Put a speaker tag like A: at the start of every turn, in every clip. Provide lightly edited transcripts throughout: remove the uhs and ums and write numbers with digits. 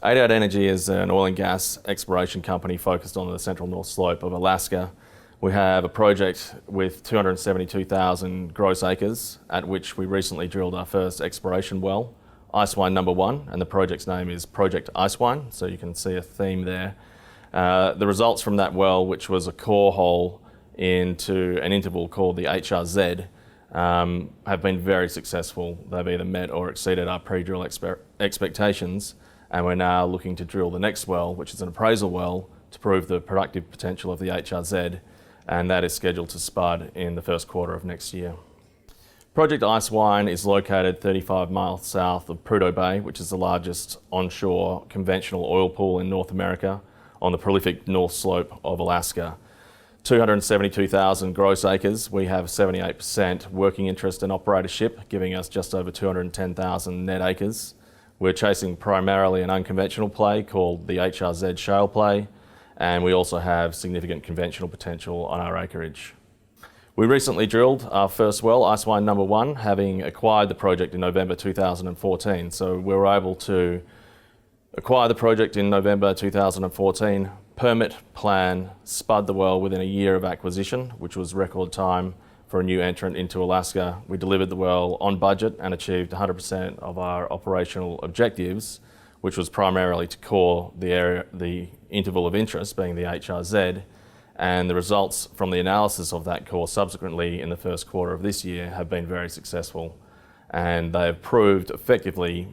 A: 88 Energy is an oil and gas exploration company focused on the central north slope of Alaska. We have a project with 272,000 gross acres at which we recently drilled our first exploration well, Icewine number 1, and the project's name is Project Icewine, so you can see a theme there. The results from that well, which was a core hole into an interval called the HRZ, have been very successful. They've either met or exceeded our pre-drill expectations, and we're now looking to drill the next well, which is an appraisal well, to prove the productive potential of the HRZ, and that is scheduled to spud in the first quarter of next year. Project Icewine is located 35 miles south of Prudhoe Bay, which is the largest onshore conventional oil pool in North America, on the prolific north slope of Alaska. 272,000 gross acres. We have 78% working interest in operatorship, giving us just over 210,000 net acres. We're chasing primarily an unconventional play called the HRZ shale play, and we also have significant conventional potential on our acreage. We recently drilled our first well, Icewine number 1, having acquired the project in November 2014. So we were able to acquire the project in November 2014, permit, plan, spud the well within a year of acquisition, which was record time for a new entrant into Alaska. We delivered the well on budget and achieved 100% of our operational objectives, which was primarily to core the interval of interest, being the HRZ, and the results from the analysis of that core subsequently in the first quarter of this year have been very successful, and they have proved effectively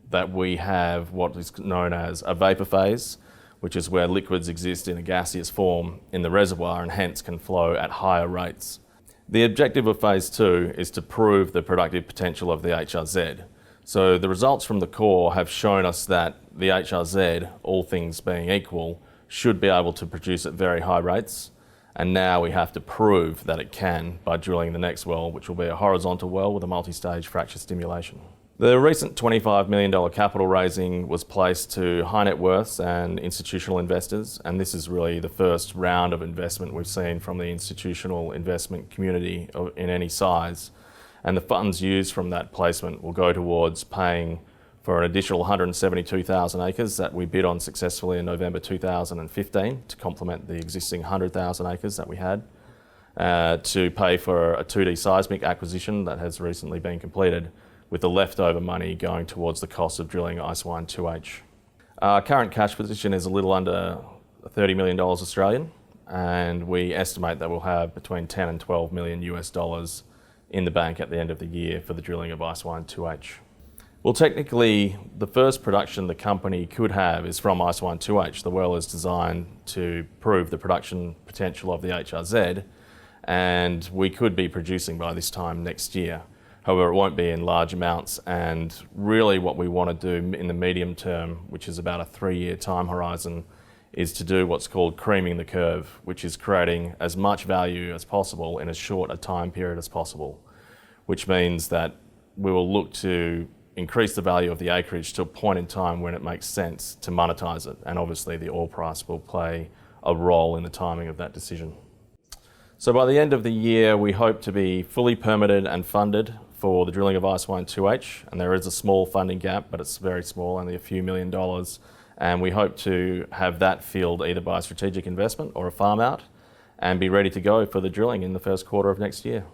A: that we have what is known as a vapor phase, which is where liquids exist in a gaseous form in the reservoir and hence can flow at higher rates. The objective of phase 2 is to prove the productive potential of the HRZ. So the results from the core have shown us that the HRZ, all things being equal, should be able to produce at very high rates. And now we have to prove that it can by drilling the next well, which will be a horizontal well with a multi-stage fracture stimulation. The recent $25 million capital raising was placed to high net worths and institutional investors, and this is really the first round of investment we've seen from the institutional investment community in any size. And the funds used from that placement will go towards paying for an additional 172,000 acres that we bid on successfully in November 2015 to complement the existing 100,000 acres that we had, to pay for a 2D seismic acquisition that has recently been completed, with the leftover money going towards the cost of drilling Icewine 2H. Our current cash position is a little under $30 million Australian, and we estimate that we'll have between 10 and 12 million US dollars in the bank at the end of the year for the drilling of Icewine 2H. Well, technically, the first production the company could have is from Icewine 2H. The well is designed to prove the production potential of the HRZ, and we could be producing by this time next year. However, it won't be in large amounts, and really what we want to do in the medium term, which is about a 3-year time horizon, is to do what's called creaming the curve, which is creating as much value as possible in as short a time period as possible, which means that we will look to increase the value of the acreage to a point in time when it makes sense to monetize it, and obviously the oil price will play a role in the timing of that decision. So by the end of the year, we hope to be fully permitted and funded for the drilling of Icewine 2H, and there is a small funding gap, but it's very small, only a few $1 million, and we hope to have that filled either by a strategic investment or a farm out and be ready to go for the drilling in the first quarter of next year.